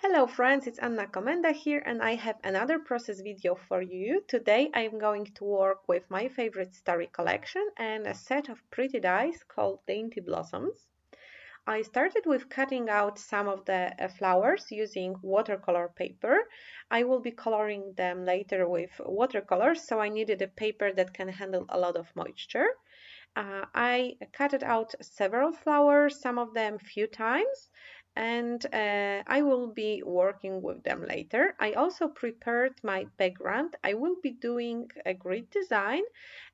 Hello friends, it's Anna Komenda here and I have another process video for you. Today I'm going to work with my favorite starry collection and a set of pretty dies called Dainty Blossoms. I started with cutting out some of the flowers using watercolor paper. I will be coloring them later with watercolors, so I needed a paper that can handle a lot of moisture. I cut out several flowers, some of them few times, and I will be working with them later. I also prepared my background. I will be doing a grid design,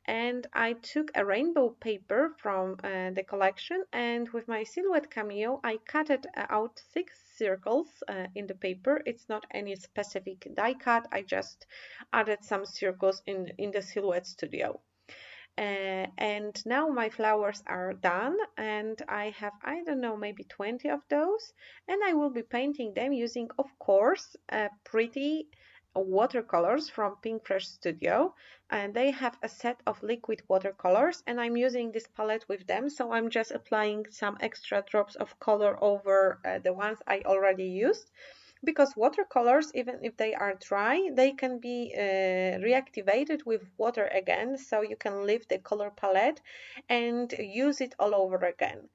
and I took a rainbow paper from the collection, and with my silhouette cameo I cut out 6 circles in the paper. It's not any specific die cut, I just added some circles in the Silhouette Studio. And now my flowers are done and I have, I don't know, maybe 20 of those, and I will be painting them using, of course, pretty watercolors from Pinkfresh Studio, and they have a set of liquid watercolors and I'm using this palette with them, so I'm just applying some extra drops of color over the ones I already used, because watercolors, even if they are dry, they can be reactivated with water again, so you can leave the color palette and use it all over again.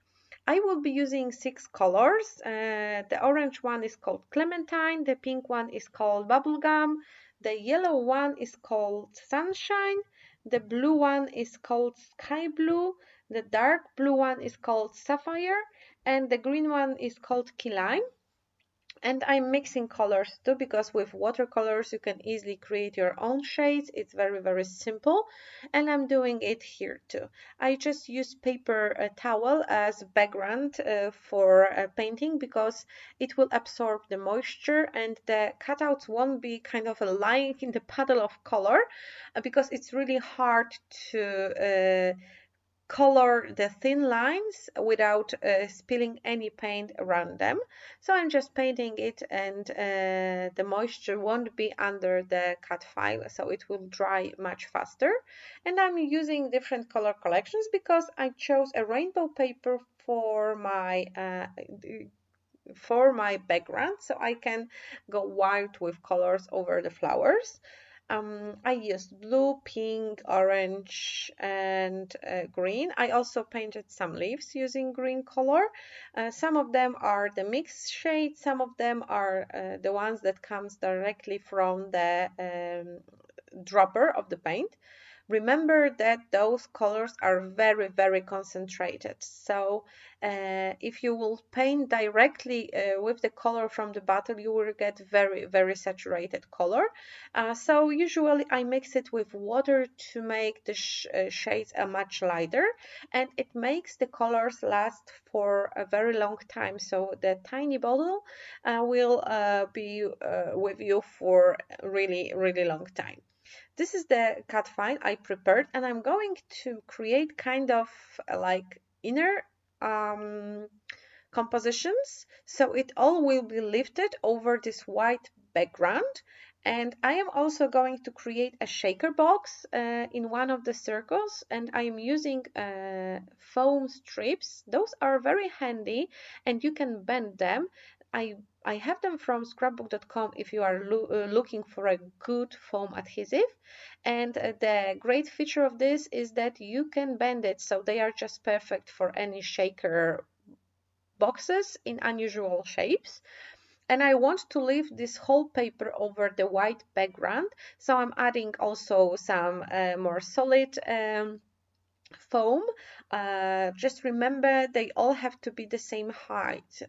I will be using 6 colors. The orange one is called Clementine, the pink one is called Bubblegum, the yellow one is called Sunshine, the blue one is called Sky Blue, the dark blue one is called Sapphire, and the green one is called Key Lime. And I'm mixing colors too, because with watercolors you can easily create your own shades. It's very simple, and I'm doing it here too. I just use paper towel as background for painting, because it will absorb the moisture and the cutouts won't be kind of lying in the puddle of color, because it's really hard to color the thin lines without spilling any paint around them. So I'm just painting it, and the moisture won't be under the cut file, so it will dry much faster. And I'm using different color collections because I chose a rainbow paper for my background, so I can go wild with colors over the flowers. I used blue, pink, orange, and green. I also painted some leaves using green color. Some of them are the mixed shades, some of them are the ones that comes directly from the dropper of the paint. Remember that those colors are very concentrated, so if you will paint directly with the color from the bottle, you will get very saturated color. So usually I mix it with water to make the shades much lighter, and it makes the colors last for a very long time, so the tiny bottle will be with you for really long time. This is the cut file I prepared, and I'm going to create kind of like inner um, compositions, so it all will be lifted over this white background. And I am also going to create a shaker box in one of the circles, and I am using foam strips. Those are very handy and you can bend them. I have them from scrapbook.com if you are looking for a good foam adhesive. And the great feature of this is that you can bend it, so they are just perfect for any shaker boxes in unusual shapes. And I want to leave this whole paper over the white background, so I'm adding also some more solid foam. Just remember, they all have to be the same height,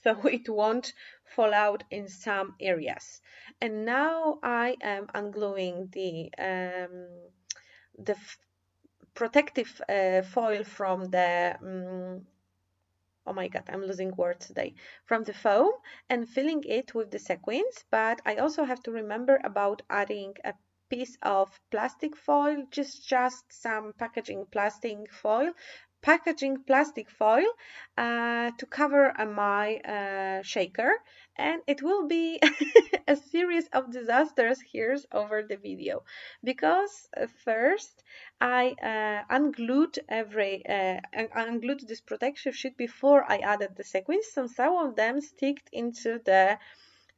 so it won't fall out in some areas. And now I am ungluing the protective foil from the oh my god, I'm losing words today, from the foam, and filling it with the sequins. But I also have to remember about adding a piece of plastic foil, just some packaging plastic foil to cover my shaker, and it will be a series of disasters here over the video, because first I unglued this protection sheet before I added the sequins, so some of them sticked into the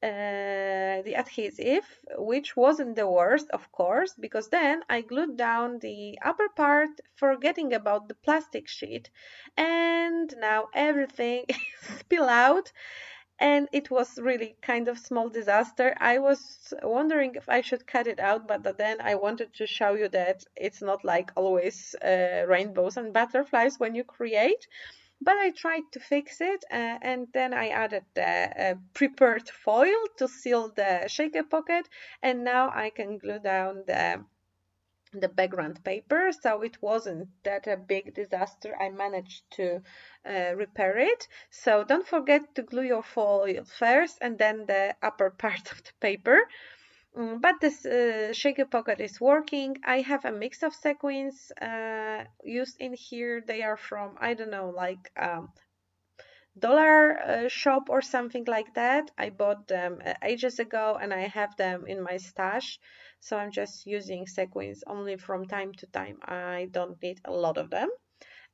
the adhesive, which wasn't the worst, of course, because then I glued down the upper part, forgetting about the plastic sheet, and now everything spill out, and it was really kind of small disaster. I was wondering if I should cut it out, but then I wanted to show you that it's not like always rainbows and butterflies when you create. But I tried to fix it, and then I added the prepared foil to seal the shaker pocket, and now I can glue down the background paper, so it wasn't that a big disaster. I managed to repair it. So don't forget to glue your foil first and then the upper part of the paper. But this shaker pocket is working. I have a mix of sequins used in here. They are from, I don't know, like dollar shop or something like that. I bought them ages ago and I have them in my stash. So I'm just using sequins only from time to time. I don't need a lot of them.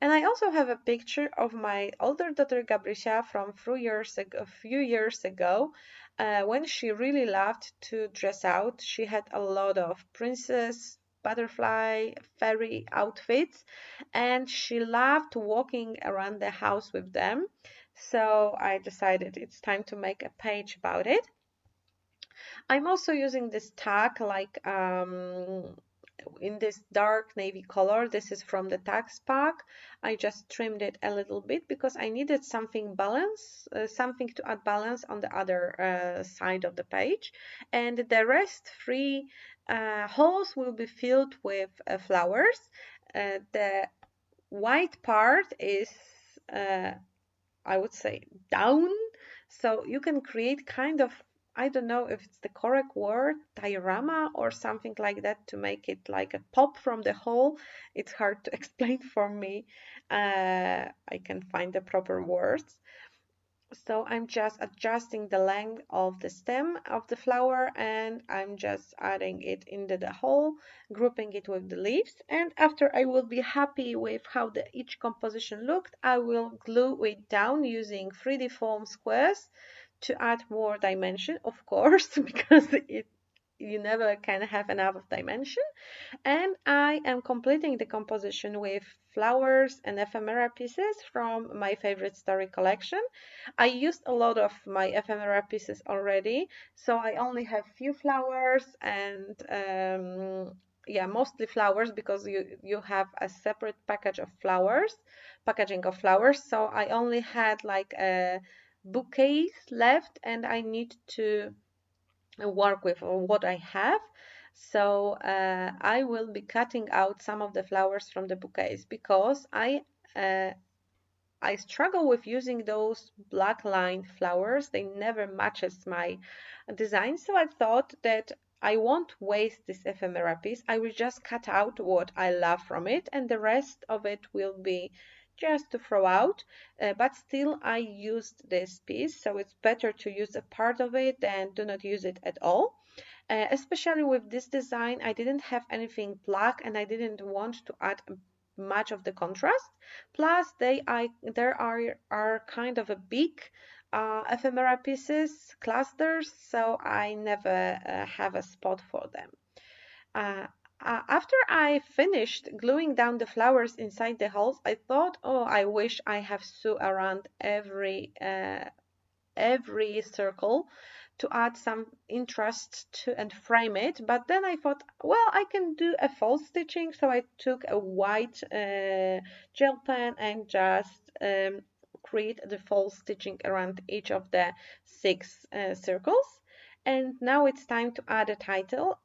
And I also have a picture of my older daughter Gabricia from a few years ago, when she really loved to dress out. She had a lot of princess, butterfly, fairy outfits, and she loved walking around the house with them. So I decided it's time to make a page about it. I'm also using this tag like in this dark navy color. This is from the tags pack. I just trimmed it a little bit because I needed something to add balance on the other side of the page. And the rest three holes will be filled with flowers. The white part is I would say down. So you can create kind of, I don't know if it's the correct word, diorama or something like that to make it like a pop from the hole. It's hard to explain for me. I can find the proper words. So I'm just adjusting the length of the stem of the flower and I'm just adding it into the hole, grouping it with the leaves. And after I will be happy with how each composition looked, I will glue it down using 3D foam squares to add more dimension, of course, because you never can have enough of dimension. And I am completing the composition with flowers and ephemera pieces from my favorite story collection. I used a lot of my ephemera pieces already, so I only have few flowers and yeah, mostly flowers because you have a separate packaging of flowers. So I only had like a bouquets left and I need to work with what I have. So I will be cutting out some of the flowers from the bouquets because uh, I struggle with using those black line flowers. They never matches my design. So I thought that I won't waste this ephemera piece. I will just cut out what I love from it and the rest of it will be just to throw out. But still I used this piece. So it's better to use a part of it than do not use it at all. Especially with this design, I didn't have anything black and I didn't want to add much of the contrast. Plus, there are kind of a big ephemera pieces, clusters, so I never have a spot for them. Uh, After I finished gluing down the flowers inside the holes, I thought, oh, I wish I have sew around every circle to add some interest to and frame it. But then I thought, well, I can do a false stitching. So I took a white gel pen and just create the false stitching around each of the six circles. And now it's time to add a title.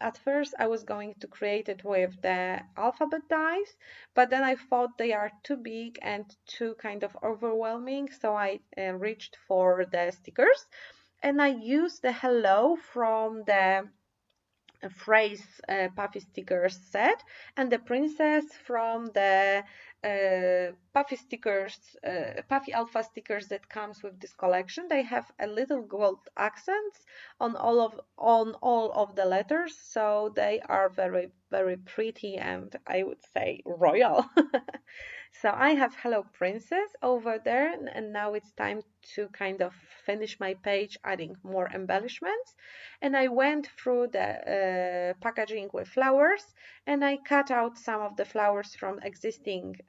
At first I was going to create it with the alphabet dies, but then I thought they are too big and too kind of overwhelming, so I reached for the stickers and I used the hello from the phrase puffy stickers set and the princess from the puffy alpha stickers that comes with this collection. They have a little gold accents on all of the letters, so they are very very pretty and I would say royal. So I have Hello Princess over there, and now it's time to kind of finish my page, adding more embellishments. And I went through the packaging with flowers, and I cut out some of the flowers from existing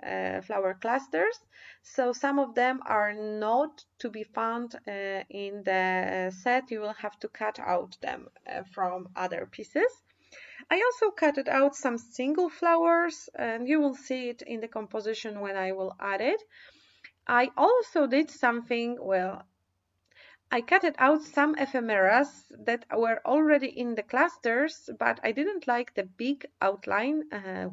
flower clusters. So some of them are not to be found in the set. You will have to cut out them from other pieces. I also cut out some single flowers, and you will see it in the composition when I will add it. I also did something, well, I cut out some ephemeras that were already in the clusters, but I didn't like the big outline,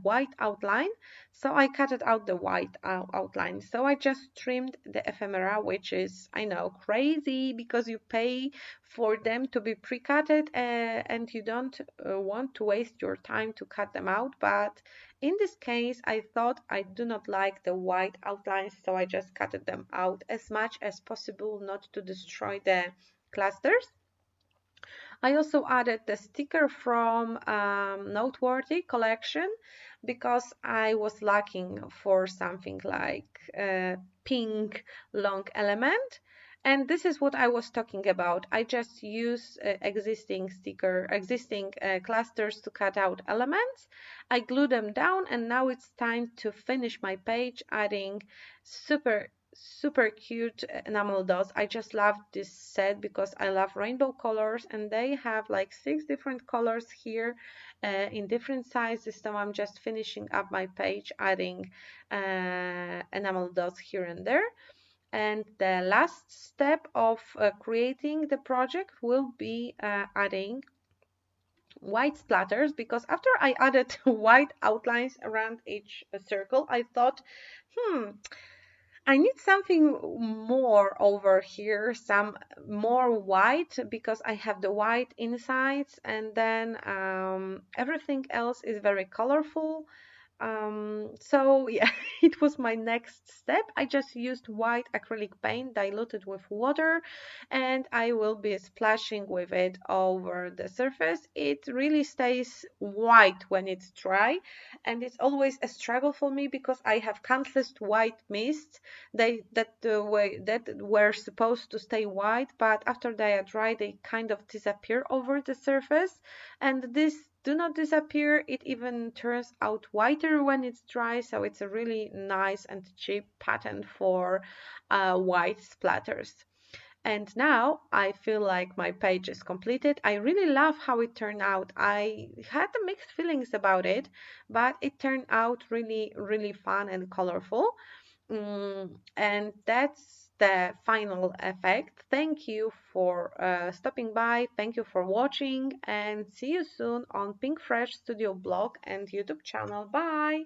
white outline, so I cut out the white outline. So I just trimmed the ephemera, which is, I know, crazy because you pay for them to be pre-cutted and you don't want to waste your time to cut them out. But in this case, I thought I do not like the white outlines, so I just cut them out as much as possible, not to destroy the clusters. I also added the sticker from Noteworthy collection because I was looking for something like pink long element. And this is what I was talking about. I just use existing clusters to cut out elements. I glue them down, and now it's time to finish my page, adding super cute enamel dots. I just love this set because I love rainbow colors, and they have like 6 different colors here in different sizes. So I'm just finishing up my page, adding enamel dots here and there. And the last step of creating the project will be adding white splatters, because after I added white outlines around each circle, I thought, I need something more over here, some more white, because I have the white insides, and then everything else is very colorful. So yeah, it was my next step. I just used white acrylic paint diluted with water, and I will be splashing with it over the surface. It really stays white when it's dry, and it's always a struggle for me because I have countless white mists that were supposed to stay white, but after they are dry, they kind of disappear over the surface, and this do not disappear. It even turns out whiter when it's dry, so it's a really nice and cheap patent for white splatters. And now I feel like my page is completed. I really love how it turned out. I had mixed feelings about it, but it turned out really fun and colorful. And that's the final effect. Thank you for stopping by. Thank you for watching, and see you soon on Pinkfresh Studio blog and YouTube channel. Bye!